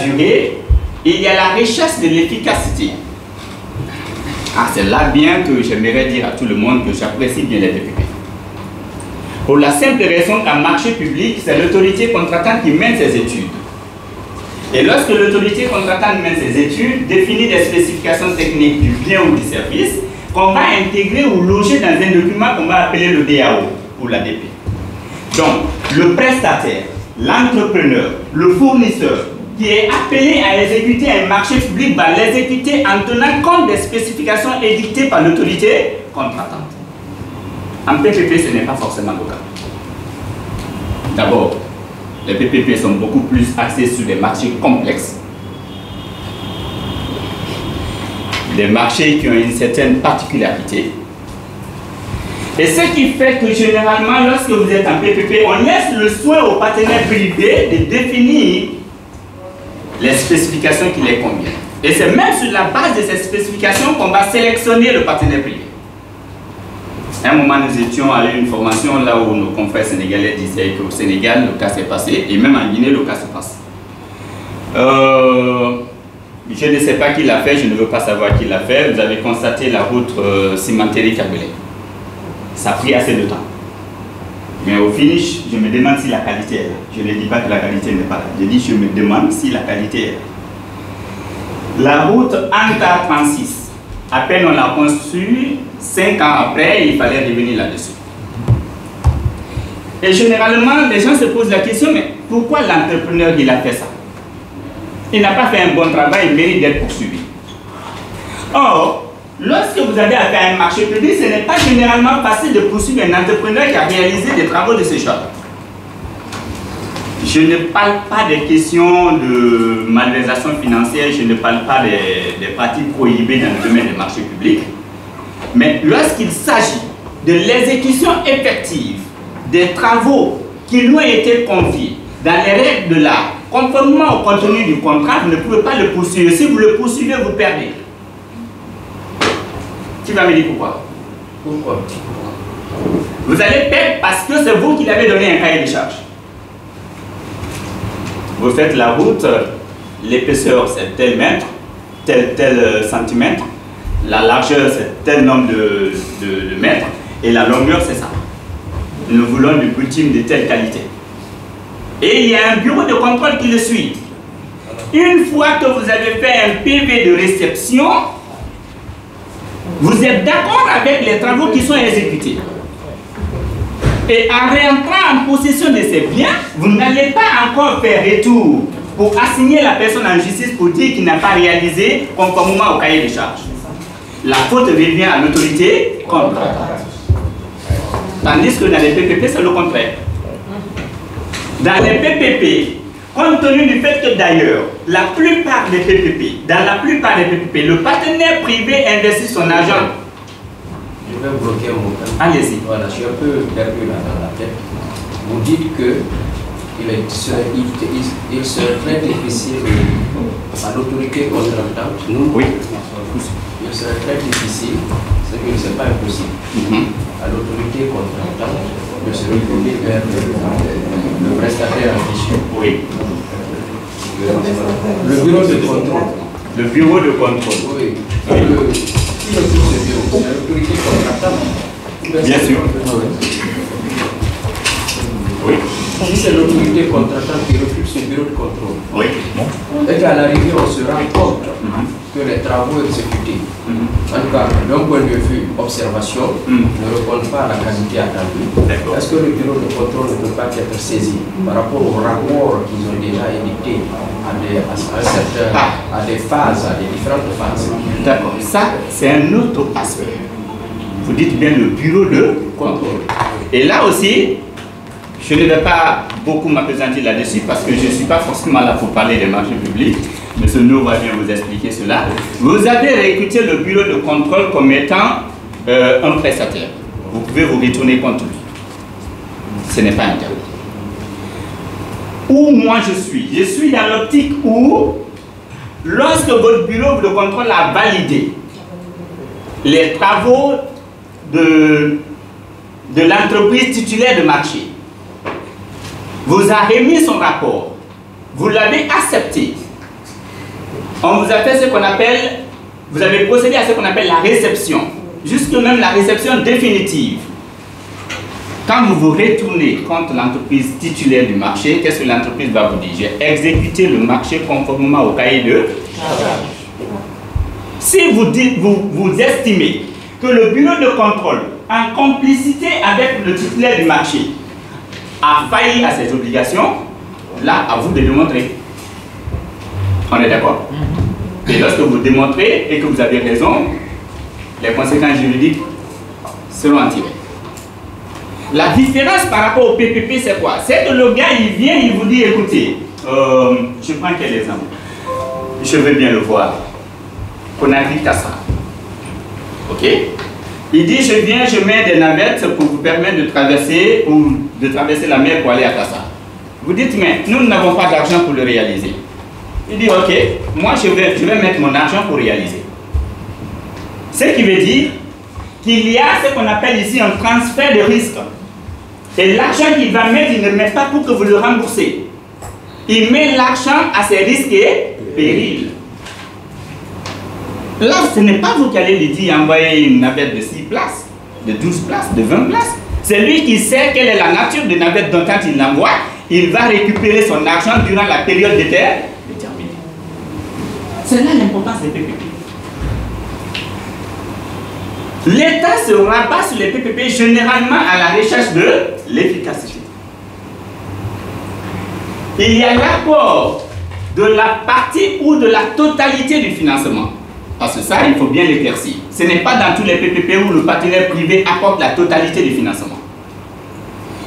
durée et il y a la recherche de l'efficacité. Ah, c'est là bien que j'aimerais dire à tout le monde que j'apprécie bien les PPP. Pour la simple raison qu'un marché public, c'est l'autorité contractante qui mène ses études. Et lorsque l'autorité contractante mène ses études, définit des spécifications techniques du bien ou du service, qu'on va intégrer ou loger dans un document qu'on va appeler le DAO ou l'ADP. Donc, le prestataire, l'entrepreneur, le fournisseur qui est appelé à exécuter un marché public va l'exécuter en tenant compte des spécifications édictées par l'autorité contractante. En PPP, ce n'est pas forcément le cas. D'abord, les PPP sont beaucoup plus axés sur des marchés complexes, des marchés qui ont une certaine particularité. Et ce qui fait que généralement, lorsque vous êtes en PPP, on laisse le soin aux partenaires privés de définir les spécifications qui les conviennent. Et c'est même sur la base de ces spécifications qu'on va sélectionner le partenaire privé. À un moment, nous étions à une formation là où nos confrères sénégalais disaient qu'au Sénégal, le cas s'est passé, et même en Guinée, le cas se passe. Je ne sais pas qui l'a fait, je ne veux pas savoir qui l'a fait. Vous avez constaté la route Cimentéry-Kabelé. Ça a pris assez de temps. Mais au finish, je me demande si la qualité est là. Je ne dis pas que la qualité n'est pas là. Je dis je me demande si la qualité est là. La route Anta 36, à peine on l'a construite, 5 ans après, il fallait revenir là-dessus. Et généralement, les gens se posent la question, mais pourquoi l'entrepreneur il a fait ça? Il n'a pas fait un bon travail, il mérite d'être poursuivi. Or, lorsque vous avez affaire à un marché public, ce n'est pas généralement facile de poursuivre un entrepreneur qui a réalisé des travaux de ce genre. Je ne parle pas des questions de malversation financière, je ne parle pas des pratiques prohibées dans le domaine des marchés publics. Mais lorsqu'il s'agit de l'exécution effective des travaux qui lui ont été confiés dans les règles de l'art, conformément au contenu du contrat, vous ne pouvez pas le poursuivre. Si vous le poursuivez, vous perdez. Tu vas me dire pourquoi? Pourquoi? Vous allez perdre parce que c'est vous qui l'avez donné un cahier de charge. Vous faites la route, l'épaisseur c'est tel mètre, tel centimètre, la largeur c'est tel nombre de mètres et la longueur c'est ça. Nous voulons du bitume de telle qualité. Et il y a un bureau de contrôle qui le suit. Une fois que vous avez fait un PV de réception, vous êtes d'accord avec les travaux qui sont exécutés. Et en rentrant en possession de ces biens, vous n'allez pas encore faire retour pour assigner la personne en justice pour dire qu'il n'a pas réalisé conformément au cahier de charges. La faute revient à l'autorité contractante. Tandis que dans les PPP, c'est le contraire. Dans les PPP, compte tenu du fait que d'ailleurs, la plupart des PPP, dans la plupart des PPP, le partenaire privé investit son argent. Je vais bloquer mon cas. Allez-y. Voilà, je suis un peu perdu là dans la tête. Vous dites que il serait très difficile à l'autorité contractante. Oui. Il serait très difficile, c'est que ce n'est pas impossible. À l'autorité contractante de se retourner vers le prestataire en question. Oui. Le bureau de contrôle. Le bureau de contrôle. Oui. Qui occupe ce bureau? C'est l'autorité contractante. Bien sûr. Oui. Si c'est l'autorité contractante qui occupe ce bureau de contrôle, Oui. et qu'à l'arrivée on se rend compte que les travaux exécutés, en tout cas d'un point de vue observation, ne répondent pas à la qualité attendue, est-ce que le bureau de contrôle ne peut pas être saisi par rapport aux rapports qu'ils ont déjà édictés à des phases, à des différentes phases? D'accord. Ça, c'est un autre aspect. Vous dites bien le bureau de contrôle. Et là aussi, je ne vais pas beaucoup m'appesantir là-dessus parce que je ne suis pas forcément là pour parler des marchés publics. M. Nou va bien vous expliquer cela. Vous avez réécouté le bureau de contrôle comme étant un prestataire. Vous pouvez vous retourner contre lui. Ce n'est pas interdit. Où moi je suis dans l'optique où, lorsque votre bureau de contrôle a validé les travaux de l'entreprise titulaire de marché, vous a remis son rapport, vous l'avez accepté, On vous a fait ce qu'on appelle, vous avez procédé à ce qu'on appelle la réception, jusque même la réception définitive. Quand vous vous retournez contre l'entreprise titulaire du marché, qu'est-ce que l'entreprise va vous dire? J'ai exécuté le marché conformément au cahier de charge. Si vous estimez que le bureau de contrôle, en complicité avec le titulaire du marché, a failli à ses obligations, là, à vous de démontrer. On est d'accord? Et lorsque vous démontrez et que vous avez raison, les conséquences juridiques seront en tirées. La différence par rapport au PPP, c'est quoi? C'est que le gars, il vient, il vous dit, écoutez, je prends quel exemple? Je veux bien le voir. Conakry Kassa. Ok? Il dit, je viens, je mets des navettes pour vous permettre de traverser la mer pour aller à Kassa. Vous dites, mais nous n'avons pas d'argent pour le réaliser. Il dit, ok, moi je vais mettre mon argent pour réaliser. Ce qui veut dire qu'il y a ce qu'on appelle ici un transfert de risque. Et l'argent qu'il va mettre, il ne met pas pour que vous le remboursez. Il met l'argent à ses risques et périls. Là, ce n'est pas vous qui allez lui dire envoyer une navette de 6 places, de 12 places, de 20 places. C'est lui qui sait quelle est la nature de navette dont quand il l'envoie, il va récupérer son argent durant la période déterminée. C'est là l'importance des PPP. L'État se rabat sur les PPP généralement à la recherche de l'efficacité. Il y a l'apport de la partie ou de la totalité du financement. Parce que ça, il faut bien l'éclaircir. Ce n'est pas dans tous les PPP où le partenaire privé apporte la totalité du financement.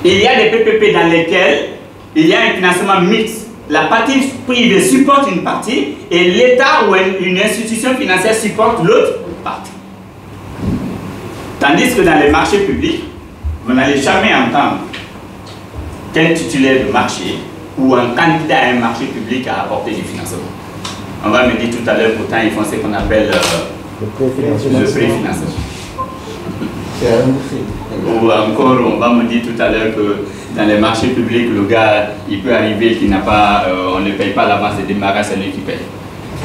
Il y a des PPP dans lesquels il y a un financement mixte. La partie privée supporte une partie et l'État ou une institution financière supporte l'autre partie. Tandis que dans les marchés publics, vous n'allez jamais entendre qu'un titulaire de marché ou un candidat à un marché public a apporté du financement. On va me dire tout à l'heure, pourtant ils font ce qu'on appelle le préfinancement. Ou encore, on va me dire tout à l'heure que dans les marchés publics, le gars, il peut arriver qu'il n'a pas, on ne paye pas l'avance de démarrage, c'est lui qui paye.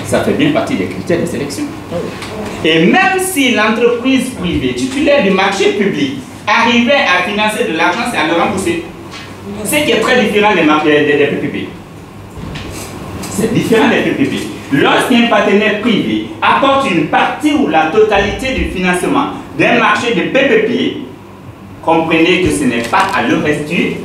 Ça fait bien partie des critères de sélection. Et même si l'entreprise privée titulaire du marché public arrivait à financer de l'argent, c'est à le rembourser. Ce qui est très différent des PPP. C'est différent des PPP. Lorsqu'un partenaire privé apporte une partie ou la totalité du financement d'un marché de PPP, comprenez que ce n'est pas à le restituer.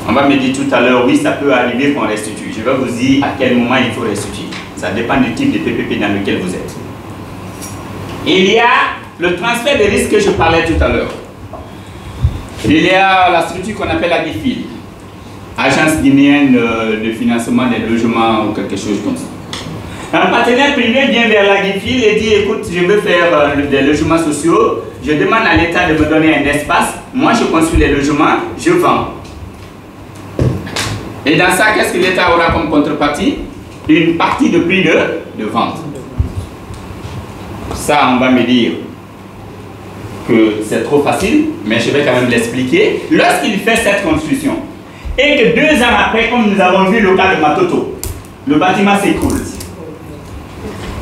On va me dire tout à l'heure, oui, ça peut arriver qu'on restitue. Je vais vous dire à quel moment il faut restituer. Ça dépend du type de PPP dans lequel vous êtes. Il y a le transfert de risque que je parlais tout à l'heure. Il y a la structure qu'on appelle la GIFIL, Agence guinéenne de financement des logements ou quelque chose comme ça. Un partenaire privé vient vers la GIFIL et dit, écoute, je veux faire des logements sociaux, je demande à l'État de me donner un espace, moi je construis les logements, je vends. Et dans ça, qu'est-ce que l'État aura comme contrepartie? Une partie de prix de vente. Ça, on va me dire que c'est trop facile, mais je vais quand même l'expliquer. Lorsqu'il fait cette construction, et que 2 ans après, comme nous avons vu le cas de Matoto, le bâtiment s'écoule,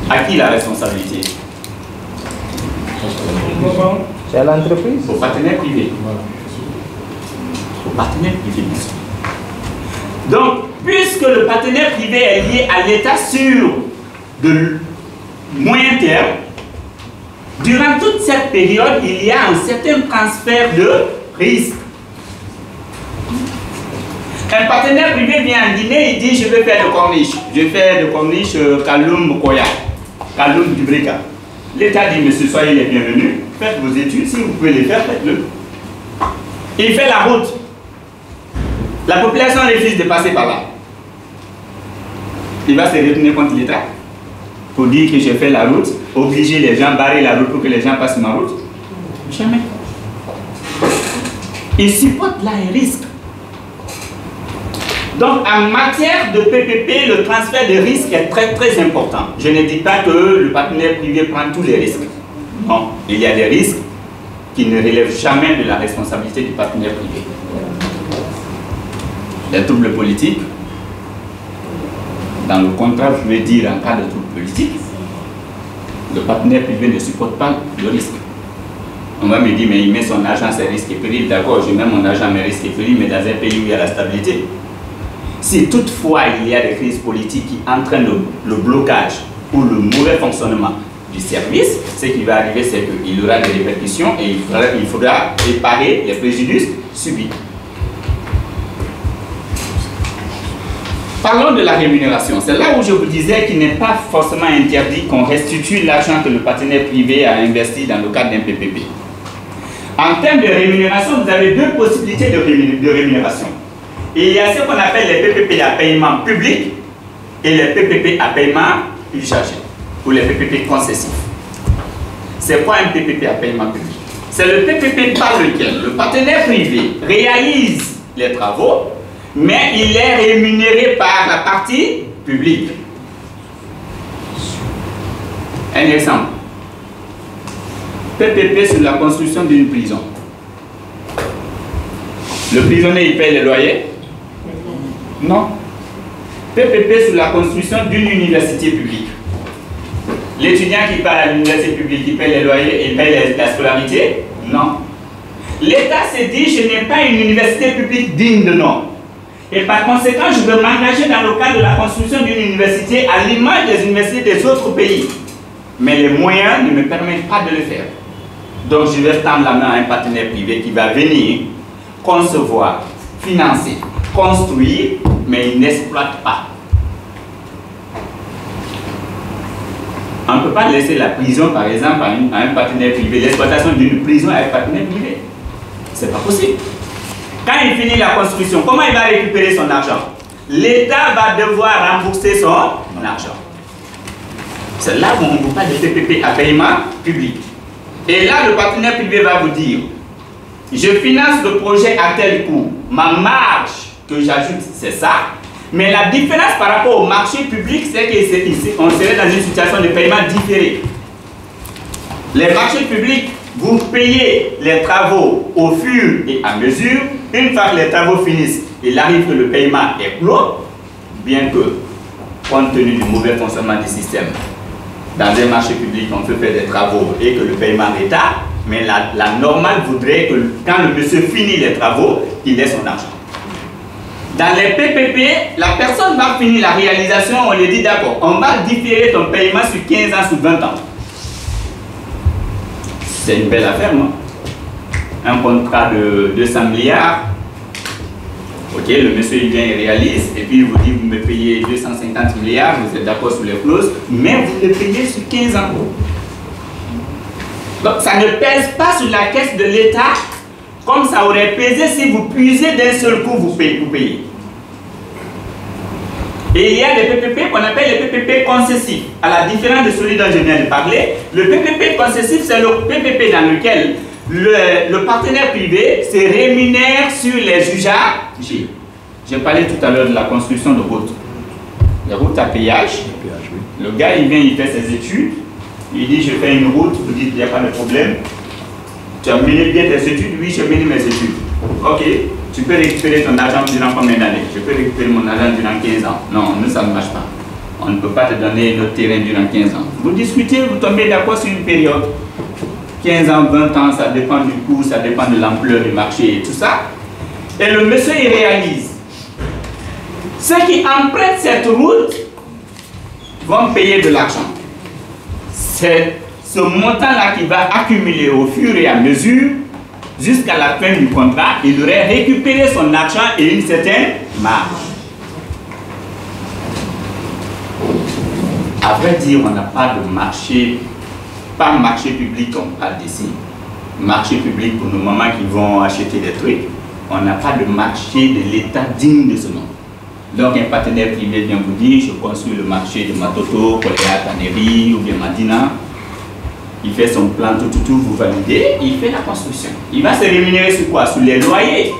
à qui la responsabilité? C'est à l'entreprise. Au partenaire privé. Au partenaire privé, bien sûr. Donc, puisque le partenaire privé est lié à l'État sur de moyen terme, durant toute cette période, il y a un certain transfert de risque. Un partenaire privé vient en Guinée, il dit je vais faire de corniche. Je vais faire de corniche Kaloum Koya, Kaloum Dubrika. L'État dit monsieur, soyez les bienvenus, faites vos études, si vous pouvez les faire, faites-le. Il fait la route. La population refuse de passer par là. Il va se retourner contre l'État pour dire que j'ai fait la route, obliger les gens, barrer la route pour que les gens passent ma route. Jamais. Il supporte là un risque. Donc, en matière de PPP, le transfert de risque est très très important. Je ne dis pas que le partenaire privé prend tous les risques. Non, il y a des risques qui ne relèvent jamais de la responsabilité du partenaire privé. Les troubles politiques, Dans le contrat, je vais dire en cas de trouble politique, le partenaire privé ne supporte pas le risque. On va me dire, mais il met son argent, c'est risque et péril. D'accord, je mets mon argent, mais risque et péril, mais dans un pays où il y a la stabilité. Si toutefois il y a des crises politiques qui entraînent le blocage ou le mauvais fonctionnement du service, ce qui va arriver, c'est qu'il y aura des répercussions et il faudra réparer les préjudices subis. Parlons de la rémunération. C'est là où je vous disais qu'il n'est pas forcément interdit qu'on restitue l'argent que le partenaire privé a investi dans le cadre d'un PPP. En termes de rémunération, vous avez deux possibilités de rémunération. Il y a ce qu'on appelle les PPP à paiement public et les PPP à paiement usagé, ou les PPP concessifs. C'est quoi un PPP à paiement public? C'est le PPP par lequel le partenaire privé réalise les travaux, mais il est rémunéré par la partie publique. Un exemple. PPP sur la construction d'une prison. Le prisonnier, il paye le loyer? Non. PPP sur la construction d'une université publique. L'étudiant qui part à l'université publique, il paye les loyers, il paye la scolarité? Non. L'État s'est dit, je n'ai pas une université publique digne de nom. Et par conséquent, je veux m'engager dans le cadre de la construction d'une université à l'image des universités des autres pays. Mais les moyens ne me permettent pas de le faire. Donc je vais tendre la main à un partenaire privé qui va venir concevoir, financer, construire, mais il n'exploite pas. On ne peut pas laisser la prison, par exemple, à un partenaire privé, l'exploitation d'une prison à un partenaire privé. C'est pas possible. Quand il finit la construction, comment il va récupérer son argent? L'État va devoir rembourser son argent. C'est là où on vous parle de PPP à paiement public. Et là, le partenaire privé va vous dire, je finance le projet à tel coût, ma marge que j'ajoute, c'est ça. Mais la différence par rapport au marché public, c'est qu'on serait dans une situation de paiement différé. Les marchés publics, vous payez les travaux au fur et à mesure. Une fois que les travaux finissent, il arrive que le paiement est clos, bien que, compte tenu du mauvais fonctionnement du système, dans un marché public, on peut faire des travaux et que le paiement retarde, mais la normale voudrait que quand le monsieur finit les travaux, il ait son argent. Dans les PPP, la personne va finir la réalisation, on lui dit d'accord, on va différer ton paiement sur 15 ans, sur 20 ans. C'est une belle affaire, non? Un contrat de 200 milliards. Ok, le monsieur il vient, il réalise, et puis il vous dit, vous me payez 250 milliards, vous êtes d'accord sur les clauses, mais vous le payez sur 15 ans. Donc ça ne pèse pas sur la caisse de l'État comme ça aurait pesé si vous puisez d'un seul coup, vous payez. Et il y a des PPP qu'on appelle les PPP concessifs. À la différence de celui dont je viens de parler, le PPP concessif, c'est le PPP dans lequel le partenaire privé se rémunère sur les usages. J'ai parlé tout à l'heure de la construction de routes. Les routes à péage. Le gars, il vient, il fait ses études. Il dit, je fais une route. Vous dites, il n'y a pas de problème. Tu as mené bien tes études? Oui, j'ai mené mes études. Ok. Tu peux récupérer ton argent durant combien d'années? Je peux récupérer mon argent durant 15 ans. Non, nous, ça ne marche pas. On ne peut pas te donner notre terrain durant 15 ans. Vous discutez, vous tombez d'accord sur une période. 15 ans, 20 ans, ça dépend du coût, ça dépend de l'ampleur du marché et tout ça. Et le monsieur, il réalise. Ceux qui empruntent cette route vont payer de l'argent. C'est ce montant-là qui va accumuler au fur et à mesure, jusqu'à la fin du contrat, il aurait récupéré son argent et une certaine marge. À vrai dire, on n'a pas de marché, pas marché public, on parle d'ici. Marché public pour nos mamans qui vont acheter des trucs. On n'a pas de marché de l'État digne de ce nom. Donc un partenaire privé vient vous dire, je construis le marché de Matoto, Koléa, Taneri ou bien Madina. Il fait son plan, tout, vous validez, il fait la construction. Il va se rémunérer sur quoi? Sur les loyers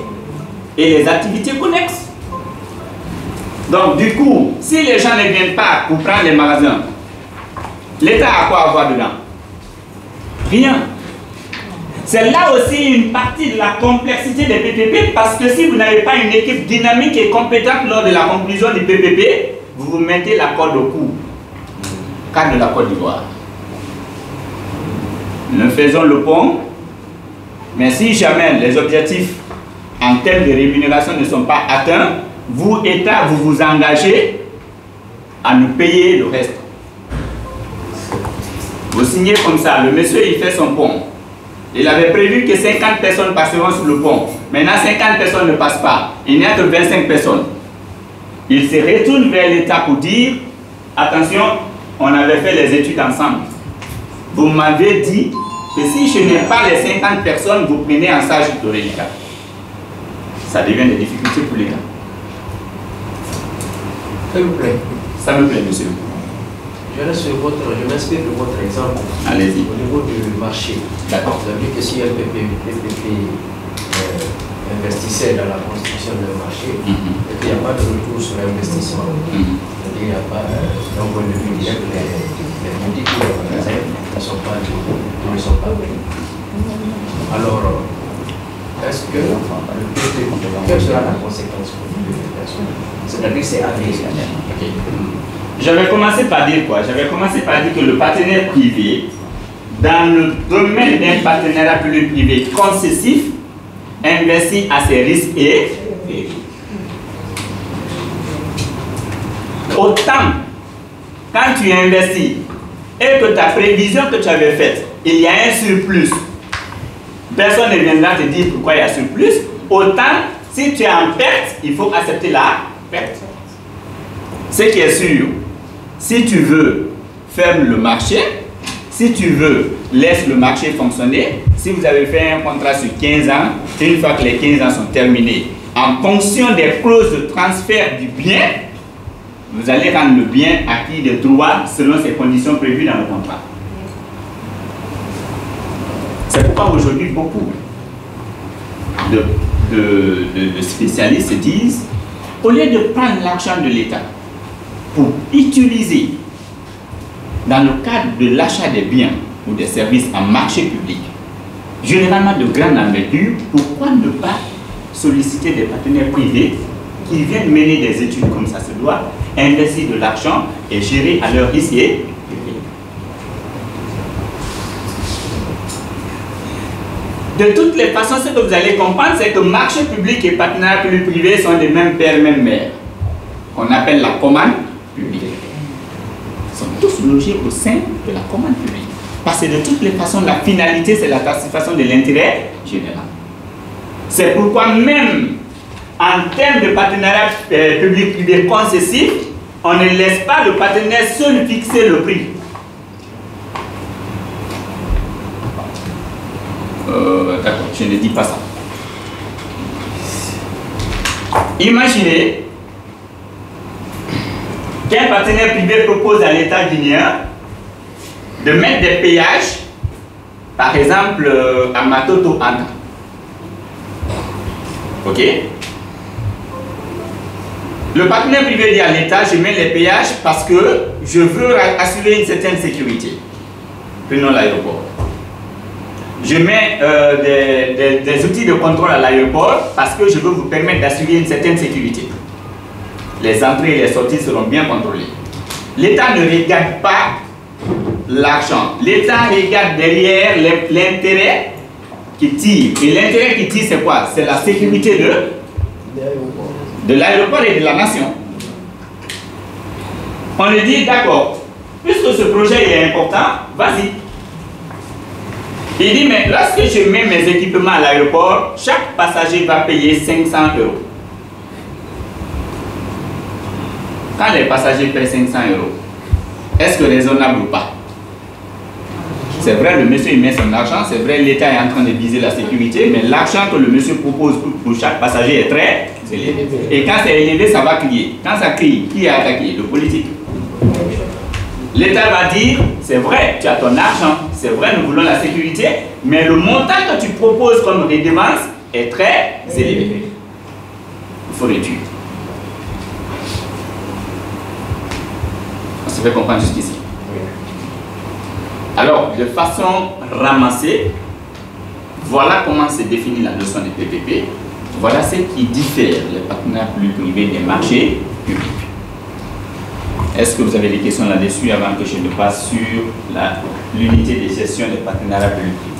et les activités connexes. Donc du coup, si les gens ne viennent pas pour prendre les magasins, l'État a quoi avoir dedans? Rien. C'est là aussi une partie de la complexité des PPP, parce que si vous n'avez pas une équipe dynamique et compétente lors de la conclusion du PPP, vous vous mettez la corde au cou, cas de la Côte d'Ivoire. Nous faisons le pont, mais si jamais les objectifs en termes de rémunération ne sont pas atteints, vous, État, vous vous engagez à nous payer le reste. Vous signez comme ça, le monsieur il fait son pont. Il avait prévu que 50 personnes passeront sur le pont. Maintenant 50 personnes ne passent pas. Il n'y a que 25 personnes. Il se retourne vers l'État pour dire, attention, on avait fait les études ensemble. Vous m'avez dit que si je n'ai pas les 50 personnes, vous prenez en charge le reliquat. Ça devient des difficultés pour l'État. S'il vous plaît. Ça me plaît, monsieur. Je m'inspire de votre exemple. Allez-y. Au niveau du marché. D'accord. Vous avez dit que si LPP investissait dans la construction d'un marché, et qu'il n'y a pas de retour sur l'investissement, il n'y a pas, d'un point de vue direct, les boutiques ou les magasins ne sont pas venus. Alors, est-ce que quelle sera la conséquence pour les personnes? C'est-à-dire que c'est agressif. J'avais commencé par dire quoi? J'avais commencé par dire que le partenaire privé, dans le domaine d'un partenariat public-privé concessif, investit à ses risques et périls. Autant, quand tu investis et que ta prévision que tu avais faite, il y a un surplus, personne ne viendra te dire pourquoi il y a surplus. Autant, si tu es en perte, il faut accepter la perte. Ce qui est sûr, si tu veux, ferme le marché. Si tu veux, laisse le marché fonctionner. Si vous avez fait un contrat sur 15 ans, une fois que les 15 ans sont terminés, en fonction des clauses de transfert du bien, vous allez rendre le bien acquis de droit selon ces conditions prévues dans le contrat. C'est pourquoi aujourd'hui, beaucoup de spécialistes disent, au lieu de prendre l'argent de l'État pour utiliser dans le cadre de l'achat des biens ou des services en marché public, généralement de grande envergure, pourquoi ne pas solliciter des partenaires privés qui viennent mener des études comme ça se doit, investir de l'argent et gérer à leur risque et de toutes les façons, ce que vous allez comprendre, c'est que marché public et partenariat public-privé sont des mêmes pères, mêmes mères, qu'on appelle la commande publique. Ils sont tous logés au sein de la commande publique. Parce que de toutes les façons, la finalité, c'est la satisfaction de l'intérêt général. C'est pourquoi même en termes de partenariat public-privé concessif, on ne laisse pas le partenaire seul fixer le prix. D'accord, je ne dis pas ça. Imaginez qu'un partenaire privé propose à l'État guinéen de mettre des péages, par exemple à Matoto Anta. Ok? Le partenaire privé dit à l'État, je mets les péages parce que je veux assurer une certaine sécurité. Prenons l'aéroport. Je mets des outils de contrôle à l'aéroport parce que je veux vous permettre d'assurer une certaine sécurité. Les entrées et les sorties seront bien contrôlées. L'État ne regarde pas l'argent. L'État regarde derrière l'intérêt qui tire. Et l'intérêt qui tire, c'est quoi? C'est la sécurité de l'aéroport et de la nation. On lui dit, d'accord, puisque ce projet est important, vas-y. Il dit, mais lorsque je mets mes équipements à l'aéroport, chaque passager va payer 500 €. Quand les passagers paient 500 €, est-ce que raisonnable ou pas? C'est vrai, le monsieur il met son argent, c'est vrai, l'État est en train de viser la sécurité, mais l'argent que le monsieur propose pour chaque passager est très élevé. Et quand c'est élevé, ça va crier. Quand ça crie, qui a attaqué? Le politique. L'État va dire, c'est vrai, tu as ton argent, c'est vrai, nous voulons la sécurité, mais le montant que tu proposes comme redevance est très élevé. Il faut réduire. On se fait comprendre jusqu'ici. Alors, de façon ramassée, voilà comment se définit la notion de PPP. Voilà ce qui diffère les partenaires publics privés des marchés publics. Est-ce que vous avez des questions là-dessus avant que je ne passe sur l'unité de gestion des partenariats publics?